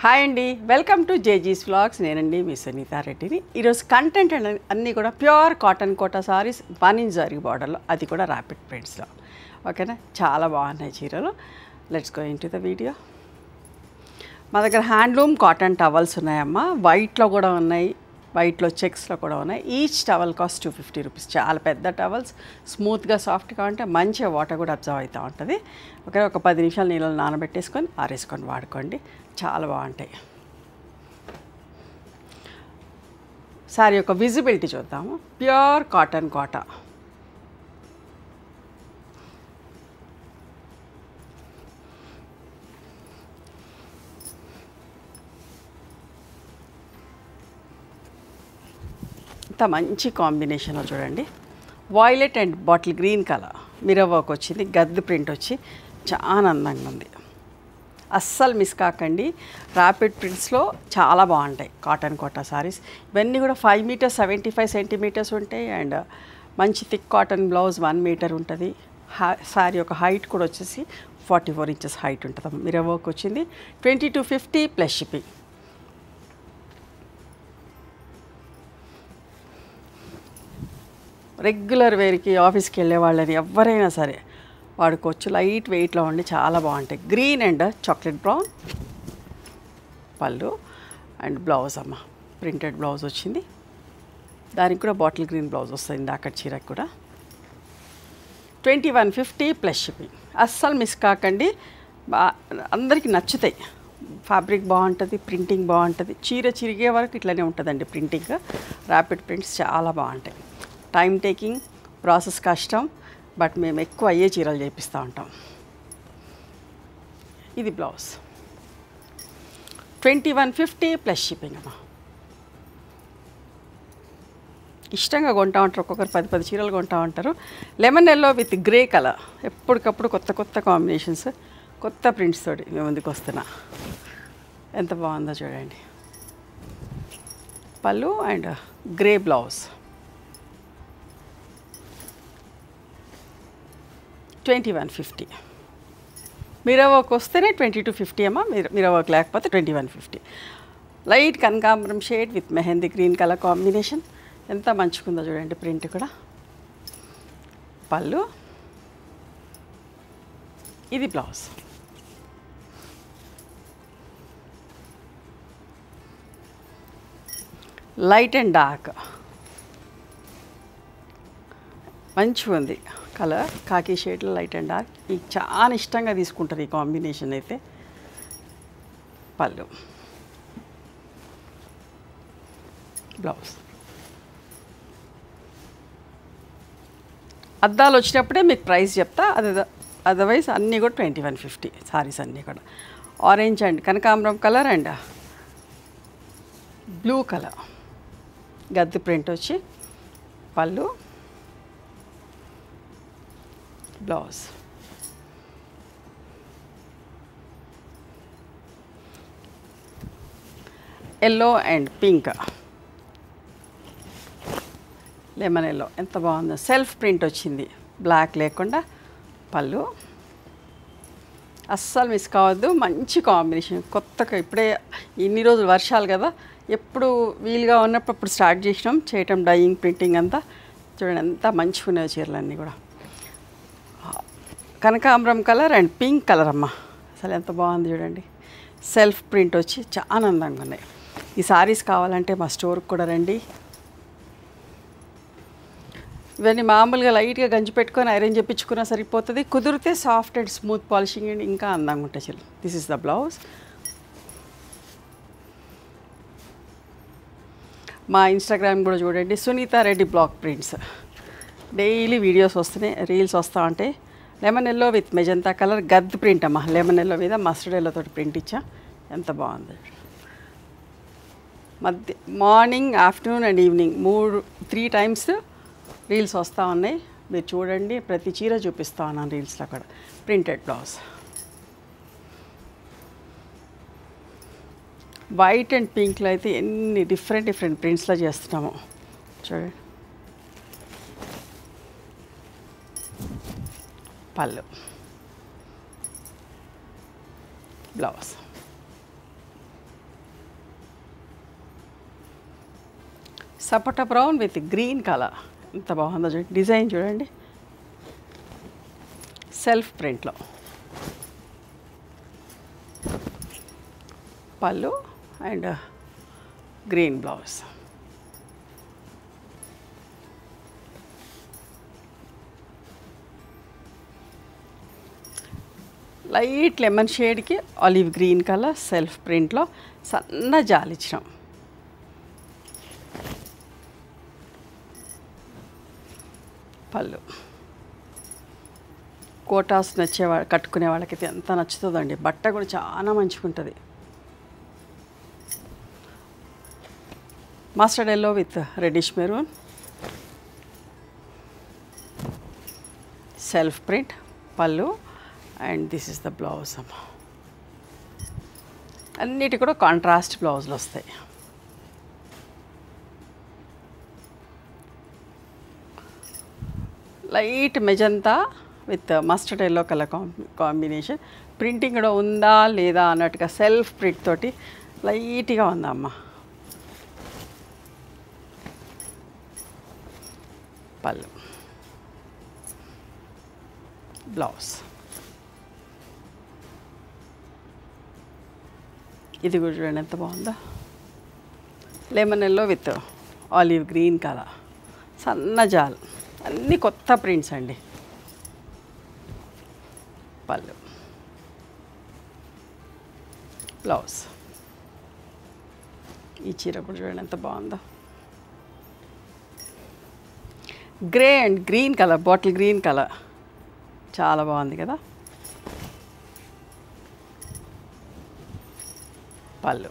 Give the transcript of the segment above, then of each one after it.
Hi అండి, welcome to జేజీస్ vlogs. నేనండి మీ సునీతా రెడ్డిని. ఈరోజు కంటెంట్ అన్నీ కూడా pure cotton Kota saris 1 inch zari బార్డర్లో, అది కూడా ర్యాపిడ్ ప్రింట్స్లో. ఓకేనా, చాలా బాగున్నాయి చీరలు. Let's go into the video. మా దగ్గర హ్యాండ్లూమ్ కాటన్ టవల్స్ ఉన్నాయమ్మా. వైట్లో కూడా ఉన్నాయి, వైట్లో చెక్స్లో కూడా ఉన్నాయి. Each towel cost 250 rupees. చాలా పెద్ద టవల్స్, స్మూత్గా సాఫ్ట్గా ఉంటే మంచిగా వాటర్ కూడా అబ్జర్వ్ అవుతూ ఉంటుంది. ఓకే, ఒక 10 నిమిషాలు నీళ్ళలో నానబెట్టేసుకొని ఆరేసుకొని వాడుకోండి, చాలా బాగుంటాయి. సారీ యొక్క విజిబిలిటీ చూద్దాము. Pure cotton Kota. ఇంత మంచి కాంబినేషన్లో చూడండి, violet and bottle green colour mirror work వచ్చింది, గద్ద ప్రింట్ వచ్చి చాలా అందంగా ఉంది. అస్సలు మిస్ కాకండి. ర్యాపిడ్ ప్రింట్స్లో చాలా బాగుంటాయి కాటన్ కోటా సారీస్. ఇవన్నీ కూడా 5 మీటర్స్ 75 సెంటీమీటర్స్ ఉంటాయి. అండ్ మంచి థిక్ కాటన్ బ్లౌజ్ 1 మీటర్ ఉంటుంది. సారీ యొక్క హైట్ కూడా వచ్చేసి 44 ఇంచెస్ హైట్ ఉంటుంది. మిర్రర్ వర్క్ వచ్చింది. 2250 ప్లస్ షిప్పింగ్. రెగ్యులర్ వేర్కి ఆఫీస్కి వెళ్ళే వాళ్ళని ఎవరైనా సరే వాడుకోవచ్చు. లైట్ వెయిట్లో ఉండి చాలా బాగుంటాయి. గ్రీన్ అండ్ చాక్లెట్ బ్రౌన్ పళ్ళు అండ్ బ్లౌజ్ అమ్మ, ప్రింటెడ్ బ్లౌజ్ వచ్చింది. దానికి కూడా బాటిల్ గ్రీన్ బ్లౌజ్ వస్తుంది అక్కడ చీరకు కూడా. 2150 ప్లస్ షిప్పింగ్. అస్సలు మిస్ కాకండి, అందరికీ నచ్చుతాయి. ఫ్యాబ్రిక్ బాగుంటుంది, ప్రింటింగ్ బాగుంటుంది. చీర చిరిగే వరకు ఇట్లనే ఉంటుందండి ప్రింటింగ్. ర్యాపిడ్ ప్రింట్స్ చాలా బాగుంటాయి. టైం టేకింగ్ ప్రాసెస్ కష్టం, బట్ మేము ఎక్కువ అయ్యే చీరలు చేపిస్తూ ఉంటాం. ఇది బ్లౌజ్. 2150 ప్లస్ షిప్పింగ్ అమ్మా. ఇష్టంగా కొంటూ ఉంటారు, ఒక్కొక్కరు 10 చీరలు కొంటూ ఉంటారు. Lemon yellow with grey colour. ఎప్పటికప్పుడు కొత్త కొత్త కాంబినేషన్స్, కొత్త ప్రింట్స్ తోటి మేము ముందుకు వస్తున్నా. ఎంత బాగుందో చూడండి. పళ్ళు and grey blouse. 2150. Mirror work వస్తేనే 2250 అమ్మా. మిర్రర్ వర్క్ లేకపోతే 2150. లైట్ కనకాంబరం shade with mehndi green colour combination. ఎంత మంచిగుందో చూడండి ప్రింట్ కూడా. పళ్ళు, ఇది బ్లౌజ్. లైట్ అండ్ డార్క్ మంచిగా ఉంది కలర్. కాకి షేడ్లో లైట్ అండ్ డార్క్. ఈ చాలా ఇష్టంగా తీసుకుంటారు ఈ కాంబినేషన్ అయితే. పళ్ళు, బ్లౌజ్. అద్దాలు వచ్చినప్పుడే మీకు ప్రైస్ చెప్తా, అదర్వైజ్ అన్నీ కూడా 2150 సారీస్ అన్నీ కూడా. ఆరెంజ్ అండ్ కనకాంబరం కలర్ అండ్ బ్లూ కలర్ గద్ది ప్రింట్ వచ్చి పళ్ళు, blouse. Yellow and pink, lemon yellow ఎంత బాగుందో. సెల్ఫ్ ప్రింట్ వచ్చింది, బ్లాక్ లేకుండా. పళ్ళు. అస్సలు మిస్ కావద్దు, మంచి కాంబినేషన్. కొత్తగా ఇప్పుడే ఇన్ని రోజులు వర్షాలు కదా, ఎప్పుడు వీలుగా ఉన్నప్పుడు అప్పుడు స్టార్ట్ చేసినాం చేయటం. డైయింగ్ ప్రింటింగ్ అంతా చూడండి ఎంత మంచిగా ఉన్నాయి చీరలన్నీ కూడా. కనకాంబరం కలర్ అండ్ పింక్ కలర్ అమ్మ, అసలు ఎంత బాగుంది చూడండి. సెల్ఫ్ ప్రింట్ వచ్చి చాలా అందంగా ఉన్నాయి. ఈ సారీస్ కావాలంటే మా స్టోర్కి కూడా రండి. ఇవన్నీ మామూలుగా లైట్గా గంజి పెట్టుకొని ఐరన్ చేయించుకున్నా సరిపోతుంది. కుదిరితే soft and smooth polishing and ఇంకా అందంగా ఉంటాయి చీరలు. This is the blouse. మా ఇన్స్టాగ్రామ్ కూడా చూడండి, Sunitha Reddy blog prints. Daily videos వస్తున్నాయి, రీల్స్ వస్తూ ఉంటాయి. Lemon yellow with magenta colour గద్ద ప్రింట్ అమ్మా. లెమన్ ఎల్లో మీద మస్టర్డ్ ఎల్లో తోటి ప్రింట్ ఇచ్చా, ఎంత బాగుంది. Morning, afternoon and evening 3 times reels వస్తూ ఉన్నాయి. మీరు చూడండి, ప్రతి చీర చూపిస్తూ ఉన్నాను రీల్స్లో కూడా. Printed blouse. వైట్ అండ్ పింక్లో అయితే ఎన్ని డిఫరెంట్ ప్రింట్స్లో చేస్తున్నాము చూడండి. పళ్ళు, బ్లౌజ్. సపోటా బ్రౌన్ విత్ గ్రీన్ కలర్, ఎంత బాగుందో చూడండి. డిజైన్ చూడండి, సెల్ఫ్ ప్రింట్లో. పళ్ళు and green blouse. Light lemon షేడ్కి ఆలివ్ గ్రీన్ కలర్ సెల్ఫ్ ప్రింట్లో సన్న జాలిచ్చినాం. పళ్ళు. కోటాస్ కట్టుకునే వాళ్ళకైతే ఎంత నచ్చుతుందండి. బట్ట కూడా చాలా మంచిగా ఉంటుంది. Mustard yellow with reddish maroon, self print. పళ్ళు and this is the blouse అమ్మ. అన్నిటి కూడా కాంట్రాస్ట్ బ్లౌజులు వస్తాయి. Light magenta with mustard yellow colour combination. Printing కూడా ఉందా లేదా అన్నట్టుగా సెల్ఫ్ ప్రింట్ తోటి లైట్గా ఉందమ్మ. పళ్ళు, బ్లౌజ్. ఇది కూడా చూడండి ఎంత బాగుందో. Lemon yellow with olive green colour, సన్న జాల్, అన్నీ కొత్త ప్రింట్స్ అండి. పళ్ళు, బ్లౌజ్. ఈ చీర కూడా చూడండి ఎంత బాగుందో. Grey and green colour, bottle green colour, చాలా బాగుంది కదా. పళ్ళు.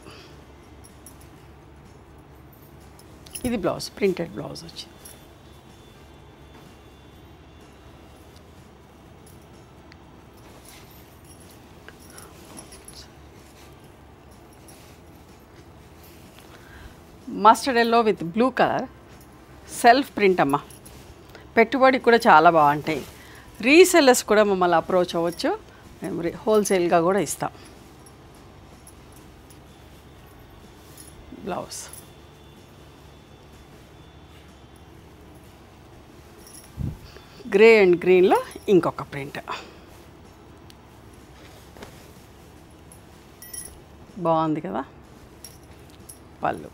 ఇది బ్లౌజ్, ప్రింటెడ్ బ్లౌజ్ వచ్చి. Mustard yellow with blue colour self print అమ్మ. పెట్టుబడికి కూడా చాలా బాగుంటాయి. రీసెల్లర్స్ కూడా మమ్మల్ని అప్రోచ్ అవ్వచ్చు, మేము హోల్సేల్గా కూడా ఇస్తాం. బ్లౌజ్. గ్రే అండ్ గ్రీన్లో ఇంకొక ప్రింట్ బాగుంది కదా. పళ్ళు,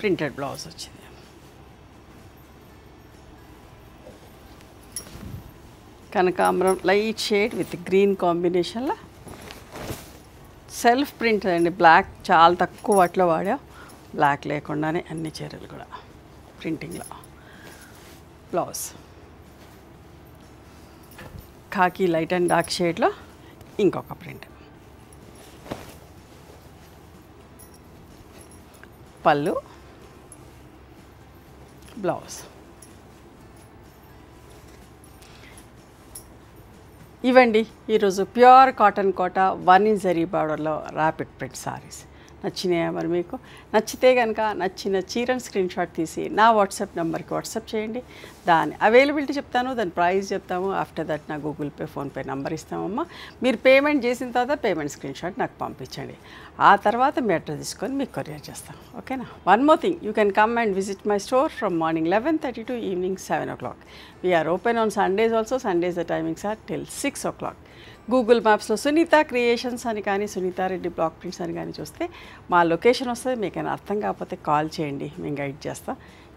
ప్రింటెడ్ బ్లౌజ్ వచ్చింది. కనకాంబరం లైట్ షేడ్ విత్ గ్రీన్ కాంబినేషన్లో సెల్ఫ్ ప్రింట్ అండి. బ్లాక్ చాలా తక్కువ వాటిలో వాడా, బ్లాక్ లేకుండానే అన్ని చీరలు కూడా ప్రింటింగ్లో. బ్లౌజ్ ఖాకీ లైట్ అండ్ డార్క్ షేడ్లో ఇంకొక ప్రింట్. పళ్ళు, బ్లౌజ్. ఇవండి ఈరోజు ప్యూర్ కాటన్ కోట 1 ఇంచ్ జరీ బార్డర్లో ర్యాపిడ్ ప్రింట్ సారీస్. నచ్చినాయా మరి మీకు? నచ్చితే కనుక నచ్చిన చీరను స్క్రీన్ షాట్ తీసి నా వాట్సాప్ నెంబర్కి వాట్సాప్ చేయండి. దాని అవైలబిలిటీ చెప్తాను, దాని ప్రైస్ చెప్తాము. ఆఫ్టర్ దట్ నా గూగుల్ పే, ఫోన్పే నెంబర్ ఇస్తామమ్మా. మీరు పేమెంట్ చేసిన తర్వాత పేమెంట్ స్క్రీన్ షాట్ నాకు పంపించండి. ఆ తర్వాత మీ అడ్రస్ తీసుకొని మీకు కొరియర్ చేస్తాం. ఓకేనా? One more thing, you can come and visit my store from morning 11:30 to evening 7 o'clock. We are open on Sundays also. Sundays the timings are till 6 o'clock. Google మ్యాప్స్లో Sunitha creations అని కానీ Sunitha Reddy block prints అని కానీ చూస్తే మా location వస్తుంది. మీకు అర్థం కాకపోతే కాల్ చేయండి, మేము గైడ్ చేస్తాం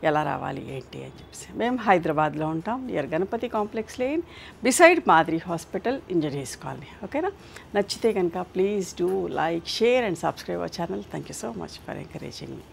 ఎలా రావాలి ఏంటి అని చెప్పేసి. మేము హైదరాబాద్లో ఉంటాం, near Ganapathi complex lane, beside మాదిరి హాస్పిటల్, ఇంజనీర్స్ కాలనీ. ఓకేనా? నచ్చితే కనుక please do like, share and subscribe our channel. Thank you so much for encouraging me.